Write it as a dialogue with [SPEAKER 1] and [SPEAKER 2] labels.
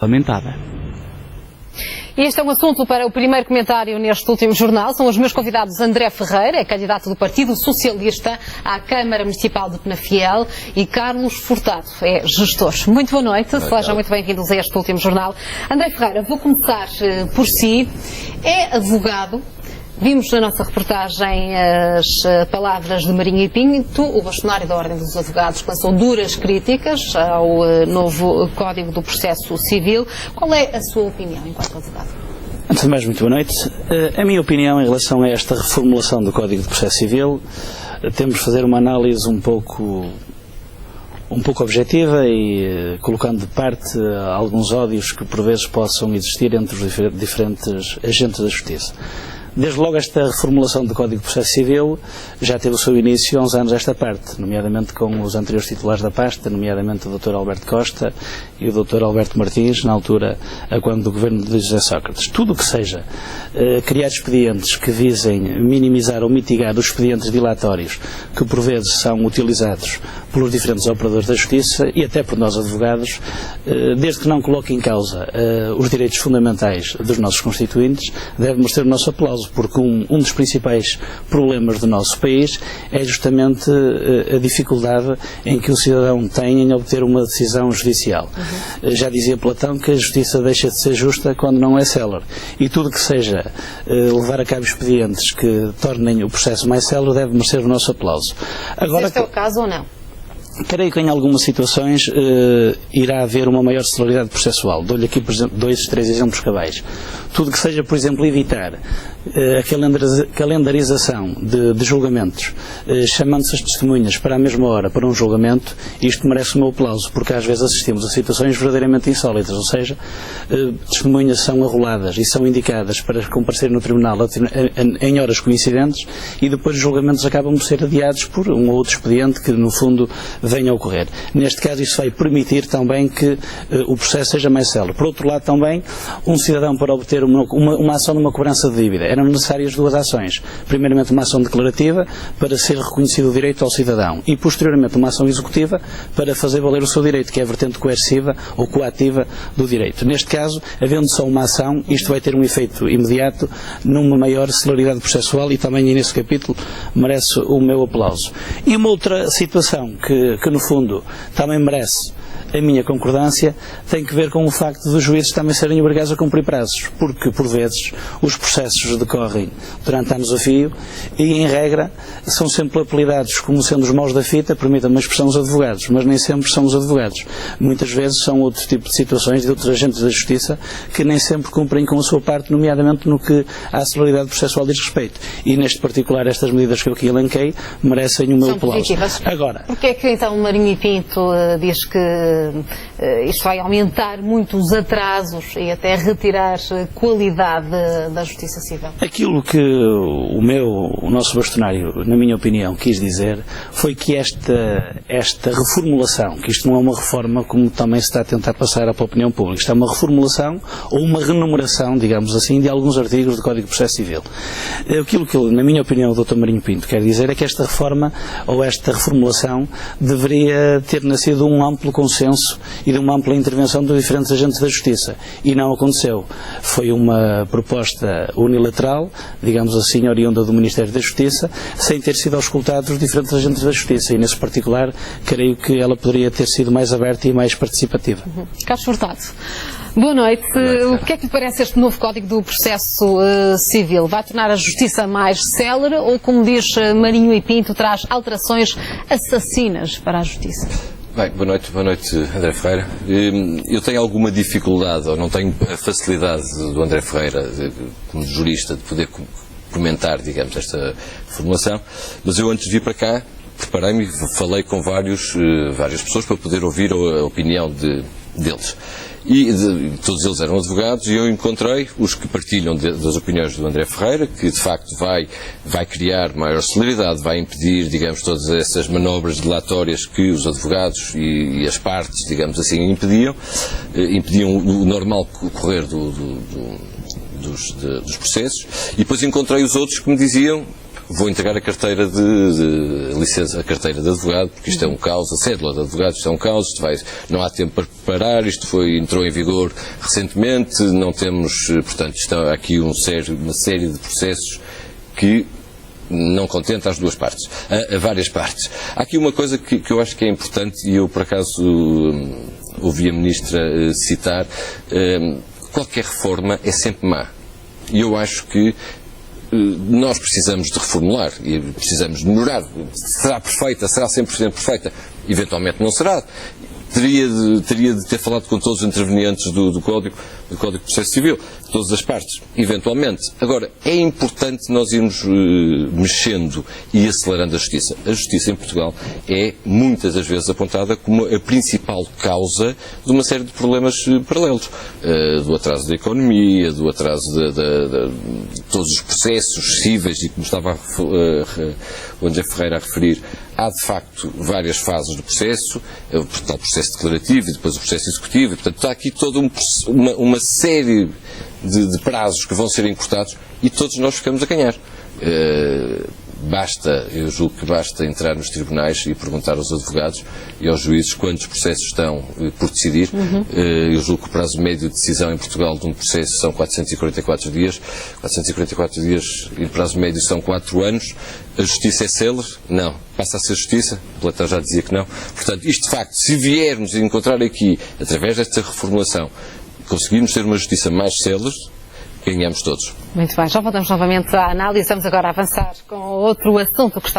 [SPEAKER 1] lamentável.
[SPEAKER 2] E este é um assunto para o primeiro comentário neste último jornal. São os meus convidados André Ferreira, é candidato do Partido Socialista à Câmara Municipal de Penafiel, e Carlos Furtado, é gestor. Muito boa noite, sejam muito bem-vindos a este último jornal. André Ferreira, vou começar por si. É advogado. Vimos na nossa reportagem as palavras de Marinho e Pinto, o bastonário da Ordem dos Advogados, que lançou duras críticas ao novo Código do Processo Civil. Qual é a sua opinião enquanto advogado?
[SPEAKER 1] Antes de mais, muito boa noite. A minha opinião em relação a esta reformulação do Código do Processo Civil, temos de fazer uma análise um pouco objetiva e colocando de parte alguns ódios que por vezes possam existir entre os diferentes agentes da Justiça. Desde logo esta reformulação do Código de Processo Civil já teve o seu início há uns anos esta parte, nomeadamente com os anteriores titulares da pasta, nomeadamente o Dr. Alberto Costa e o Dr. Alberto Martins, na altura, quando do governo de José Sócrates. Tudo o que seja criar expedientes que visem minimizar ou mitigar os expedientes dilatórios que por vezes são utilizados pelos diferentes operadores da Justiça e até por nós advogados, desde que não coloque em causa os direitos fundamentais dos nossos constituintes, deve merecer o nosso aplauso, porque um dos principais problemas do nosso país é justamente a dificuldade em que o cidadão tem em obter uma decisão judicial. Já dizia Platão que a justiça deixa de ser justa quando não é célere, e tudo que seja levar a cabo expedientes que tornem o processo mais célere deve merecer o nosso aplauso. Agora,
[SPEAKER 2] este é o caso ou não?
[SPEAKER 1] Creio que em algumas situações irá haver uma maior celeridade processual. Dou-lhe aqui, por exemplo, 2, 3 exemplos cabais. Tudo que seja, por exemplo, evitar a calendarização de julgamentos, chamando-se as testemunhas para a mesma hora para um julgamento, isto merece o meu aplauso, porque às vezes assistimos a situações verdadeiramente insólitas, ou seja, testemunhas são arroladas e são indicadas para comparecer no tribunal em horas coincidentes e depois os julgamentos acabam por ser adiados por um ou outro expediente que, no fundo, venha a ocorrer. Neste caso, isso vai permitir também que o processo seja mais célere. Por outro lado, também, um cidadão para obter uma ação de uma cobrança de dívida, eram necessárias duas ações. Primeiramente, uma ação declarativa para ser reconhecido o direito ao cidadão e, posteriormente, uma ação executiva para fazer valer o seu direito, que é a vertente coerciva ou coativa do direito. Neste caso, havendo só uma ação, isto vai ter um efeito imediato numa maior celeridade processual e também nesse capítulo merece o meu aplauso. E uma outra situação que no fundo também merece a minha concordância tem que ver com o facto dos juízes também serem obrigados a cumprir prazos, porque por vezes os processos decorrem durante anos a fio e em regra são sempre apelidados como sendo os maus da fita, permitam-me a expressão, os advogados, mas nem sempre são os advogados. Muitas vezes são outro tipo de situações de outros agentes da Justiça que nem sempre cumprem com a sua parte, nomeadamente no que à celeridade processual diz respeito. E neste particular estas medidas que eu aqui elenquei merecem o meu aplauso. Agora,
[SPEAKER 2] porque é que então Marinho e Pinto diz que isto vai aumentar muito os atrasos e até retirar qualidade da Justiça Civil?
[SPEAKER 1] Aquilo que o nosso bastonário, na minha opinião, quis dizer foi que esta reformulação, que isto não é uma reforma como também se está a tentar passar para a opinião pública, isto é uma reformulação ou uma renumeração, digamos assim, de alguns artigos do Código de Processo Civil. Aquilo que, na minha opinião, o Dr. Marinho Pinto quer dizer é que esta reforma ou esta reformulação deveria ter nascido de um amplo consenso e de uma ampla intervenção dos diferentes agentes da Justiça. E não aconteceu. Foi uma proposta unilateral, digamos assim, oriunda do Ministério da Justiça, sem ter sido auscultados os diferentes agentes da Justiça. E, nesse particular, creio que ela poderia ter sido mais aberta e mais participativa.
[SPEAKER 2] Carlos Furtado, boa noite. O que é que lhe parece este novo Código do Processo Civil? Vai tornar a Justiça mais célere ou, como diz Marinho e Pinto, traz alterações assassinas para a Justiça?
[SPEAKER 3] Bem, boa noite André Ferreira. Eu tenho alguma dificuldade, ou não tenho a facilidade do André Ferreira, como jurista, de poder comentar, digamos, esta formulação, mas eu antes de vir para cá, preparei-me e falei com várias pessoas para poder ouvir a opinião deles. E todos eles eram advogados e eu encontrei os que partilham das opiniões do André Ferreira, que de facto vai criar maior celeridade, vai impedir, digamos, todas essas manobras dilatórias que os advogados e as partes, digamos assim, impediam o normal correr dos processos. E depois encontrei os outros que me diziam: vou entregar a carteira de licença, a carteira de advogado, porque isto é um caos, a cédula de advogado, isto é um caos, não há tempo para preparar, entrou em vigor recentemente, não temos, portanto, está aqui uma série de processos que não contenta as duas partes, a várias partes. Há aqui uma coisa que eu acho que é importante, e eu por acaso ouvi a Ministra citar, qualquer reforma é sempre má. E eu acho que nós precisamos de reformular e precisamos de melhorar. Será perfeita? Será 100% perfeita? Eventualmente não será. Teria de ter falado com todos os intervenientes do Código de Processo Civil, todas as partes, eventualmente. Agora, é importante nós irmos mexendo e acelerando a justiça. A justiça em Portugal é, muitas das vezes, apontada como a principal causa de uma série de problemas paralelos. Do atraso da economia, do atraso de todos os processos cíveis, e como estava o André Ferreira a referir, há de facto várias fases do processo, o tal processo declarativo e depois o processo executivo, e, portanto está aqui toda uma série de prazos que vão ser encurtados e todos nós ficamos a ganhar. Eu julgo que basta entrar nos tribunais e perguntar aos advogados e aos juízes quantos processos estão por decidir. Eu julgo que o prazo médio de decisão em Portugal de um processo são 444 dias. 444 dias e o prazo médio são 4 anos. A justiça é célere? Não. Passa a ser justiça? O Platão já dizia que não. Portanto, isto de facto, se viermos a encontrar aqui, através desta reformulação, conseguirmos ter uma justiça mais célere, ganhamos todos.
[SPEAKER 2] Muito bem, já voltamos novamente à análise. Vamos agora avançar com outro assunto que está